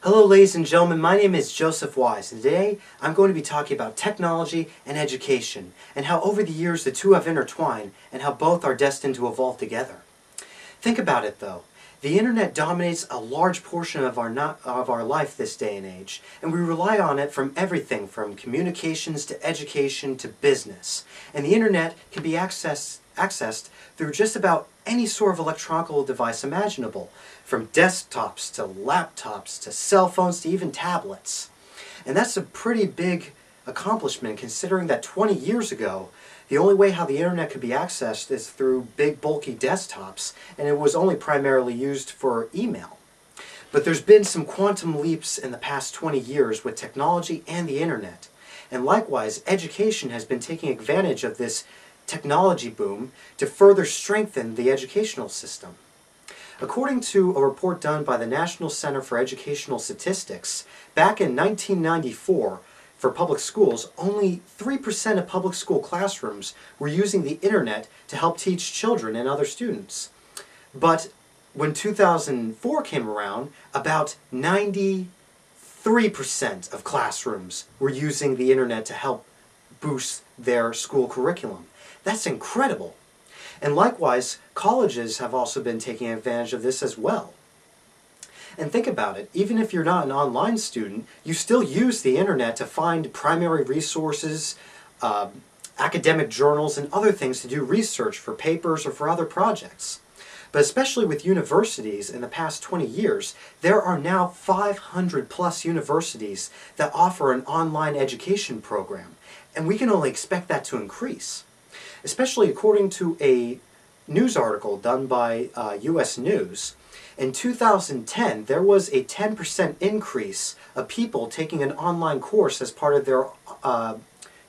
Hello ladies and gentlemen, my name is Joseph Wise, and today I'm going to be talking about technology and education, and how over the years the two have intertwined, and how both are destined to evolve together. Think about it though. The internet dominates a large portion of our life this day and age, and we rely on it from everything from communications to education to business. And the internet can be accessed through just about any sort of electronic device imaginable, from desktops to laptops to cell phones to even tablets. And that's a pretty big accomplishment considering that 20 years ago, the only way how the internet could be accessed is through big bulky desktops, and it was only primarily used for email. But there's been some quantum leaps in the past 20 years with technology and the internet. And likewise, education has been taking advantage of this technology boom to further strengthen the educational system. According to a report done by the National Center for Educational Statistics, back in 1994, for public schools, only 3% of public school classrooms were using the internet to help teach children and other students. But when 2004 came around, about 93% of classrooms were using the internet to help boost their school curriculum. That's incredible. And likewise, colleges have also been taking advantage of this as well. And think about it, even if you're not an online student, you still use the internet to find primary resources, academic journals, and other things to do research for papers or for other projects. But especially with universities in the past 20 years, there are now 500 plus universities that offer an online education program, and we can only expect that to increase. Especially according to a news article done by US News, in 2010, there was a 10% increase of people taking an online course as part of their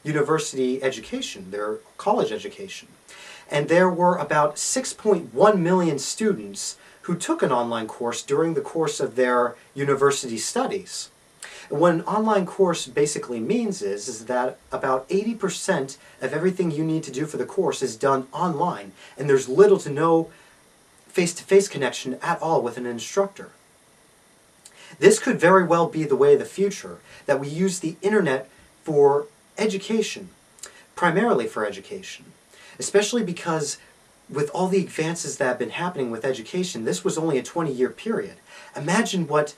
university education, their college education. And there were about 6.1 million students who took an online course during the course of their university studies. And what an online course basically means is that about 80% of everything you need to do for the course is done online, and there's little to no face-to-face connection at all with an instructor. This could very well be the way of the future, that we use the internet for education, primarily for education, especially because with all the advances that have been happening with education, this was only a 20-year period. Imagine what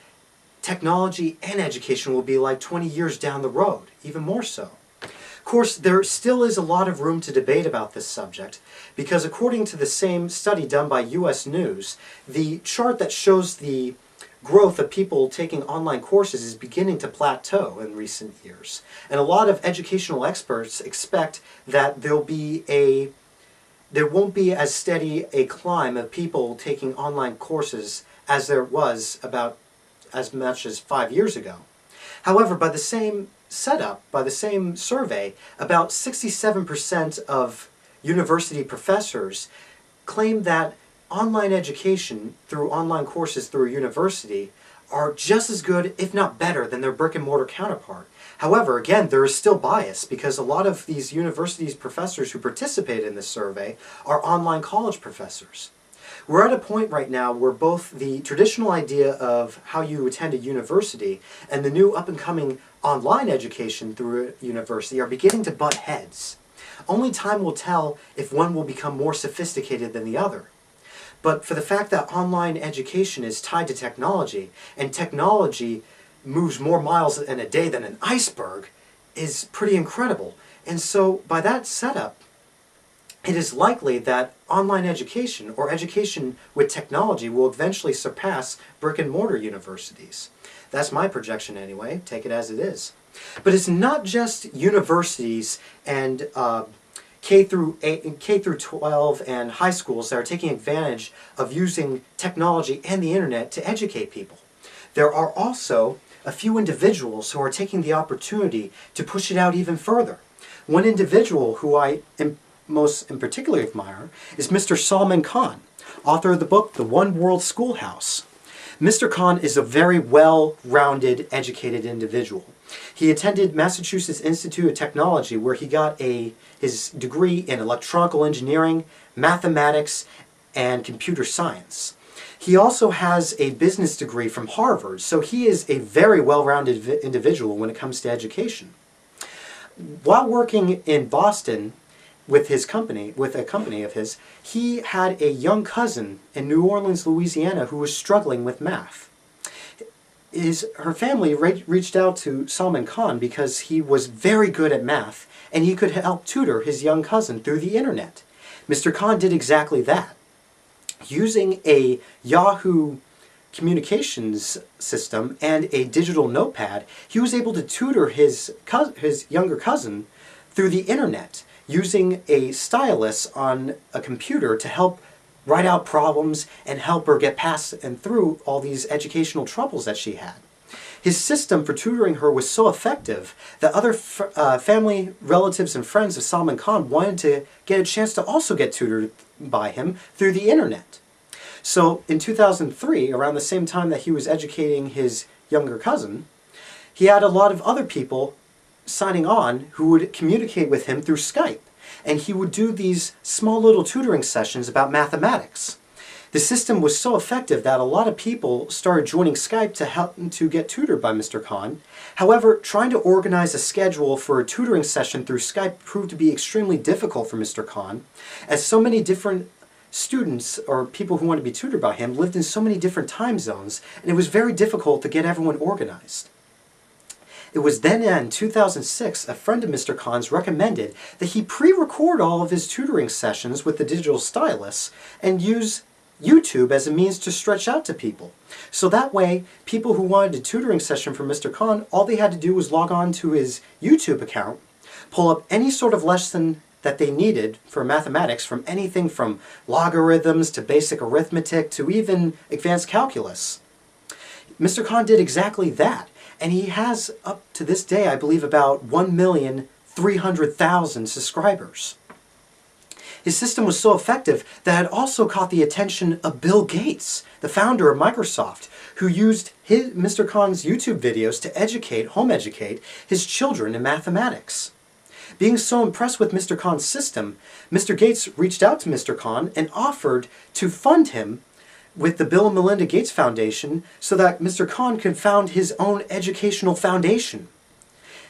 technology and education will be like 20 years down the road, even more so. Of course, there still is a lot of room to debate about this subject, because according to the same study done by US News, the chart that shows the growth of people taking online courses is beginning to plateau in recent years. And a lot of educational experts expect that there won't be as steady a climb of people taking online courses as there was about as much as 5 years ago. However, by the same survey, about 67% of university professors claim that online education through online courses through a university are just as good, if not better, than their brick-and-mortar counterpart. However, again, there is still bias because a lot of these universities professors who participated in this survey are online college professors. We're at a point right now where both the traditional idea of how you attend a university and the new up-and-coming online education through a university are beginning to butt heads. Only time will tell if one will become more sophisticated than the other. But for the fact that online education is tied to technology, and technology moves more miles in a day than an iceberg, is pretty incredible. And so by that setup, it is likely that online education, or education with technology, will eventually surpass brick-and-mortar universities. That's my projection anyway, take it as it is. But it's not just universities and K through 12 and high schools that are taking advantage of using technology and the internet to educate people. There are also a few individuals who are taking the opportunity to push it out even further. One individual who I most in particular admire is Mr. Salman Khan, author of the book The One World Schoolhouse. Mr. Khan is a very well-rounded, educated individual. He attended Massachusetts Institute of Technology, where he got his degree in electrical engineering, mathematics, and computer science. He also has a business degree from Harvard, so he is a very well-rounded individual when it comes to education. While working in Boston with a company of his, he had a young cousin in New Orleans, Louisiana, who was struggling with math. Her family reached out to Salman Khan because he was very good at math and he could help tutor his young cousin through the internet. Mr. Khan did exactly that. Using a Yahoo communications system and a digital notepad, he was able to tutor his younger cousin through the internet using a stylus on a computer to help write out problems and help her get past and through all these educational troubles that she had. His system for tutoring her was so effective that other family, relatives, and friends of Salman Khan wanted to get a chance to also get tutored by him through the internet. So in 2003, around the same time that he was educating his younger cousin, he had a lot of other people signing on who would communicate with him through Skype. And he would do these small little tutoring sessions about mathematics. The system was so effective that a lot of people started joining Skype to help to get tutored by Mr. Khan. However, trying to organize a schedule for a tutoring session through Skype proved to be extremely difficult for Mr. Khan, as so many different students or people who wanted to be tutored by him lived in so many different time zones, and it was very difficult to get everyone organized. It was then in 2006, a friend of Mr. Khan's recommended that he pre-record all of his tutoring sessions with the digital stylus and use YouTube as a means to stretch out to people. So that way, people who wanted a tutoring session from Mr. Khan, all they had to do was log on to his YouTube account, pull up any sort of lesson that they needed for mathematics, from anything from logarithms to basic arithmetic to even advanced calculus. Mr. Khan did exactly that. And he has, up to this day, I believe about 1,300,000 subscribers. His system was so effective that it also caught the attention of Bill Gates, the founder of Microsoft, who used Mr. Khan's YouTube videos to home educate his children in mathematics. Being so impressed with Mr. Khan's system, Mr. Gates reached out to Mr. Khan and offered to fund him with the Bill and Melinda Gates Foundation so that Mr. Khan could found his own educational foundation.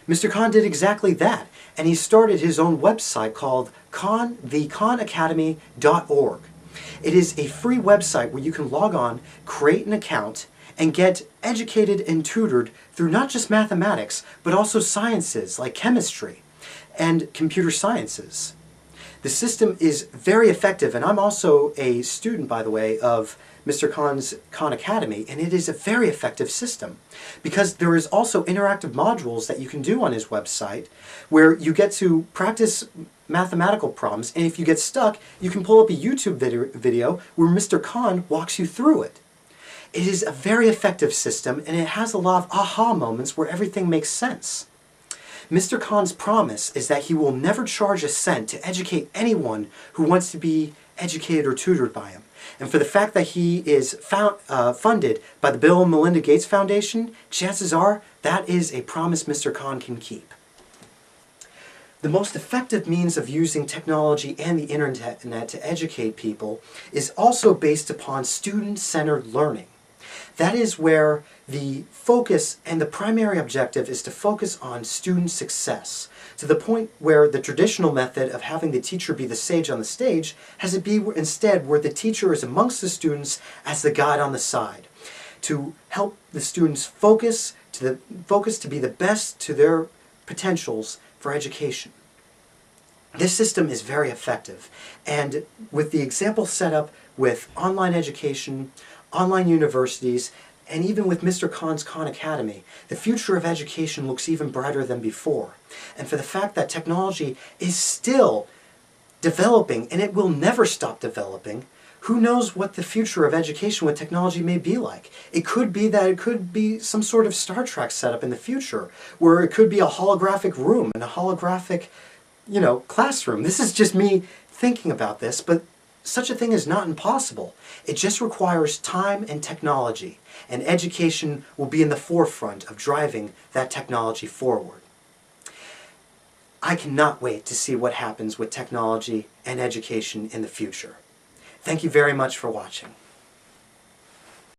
Mr. Khan did exactly that, and he started his own website called thekhanacademy.org. It is a free website where you can log on, create an account, and get educated and tutored through not just mathematics, but also sciences like chemistry and computer sciences. The system is very effective, and I'm also a student, by the way, of Mr. Khan's Khan Academy, and it is a very effective system because there is also interactive modules that you can do on his website where you get to practice mathematical problems, and if you get stuck, you can pull up a YouTube video where Mr. Khan walks you through it. It is a very effective system, and it has a lot of aha moments where everything makes sense. Mr. Khan's promise is that he will never charge a cent to educate anyone who wants to be educated or tutored by him. And for the fact that he is funded by the Bill and Melinda Gates Foundation, chances are that is a promise Mr. Khan can keep. The most effective means of using technology and the internet to educate people is also based upon student-centered learning. That is where the focus and the primary objective is to focus on student success, to the point where the traditional method of having the teacher be the sage on the stage has it be instead where the teacher is amongst the students as the guide on the side, to help the students focus to be the best to their potentials for education. This system is very effective, and with the example set up with online education, online universities, and even with Mr. Khan's Khan Academy, the future of education looks even brighter than before. And for the fact that technology is still developing, and it will never stop developing, who knows what the future of education with technology may be like. It could be that it could be some sort of Star Trek setup in the future, where it could be a holographic room and a holographic, classroom. This is just me thinking about this, but such a thing is not impossible. It just requires time and technology, and education will be in the forefront of driving that technology forward. I cannot wait to see what happens with technology and education in the future. Thank you very much for watching.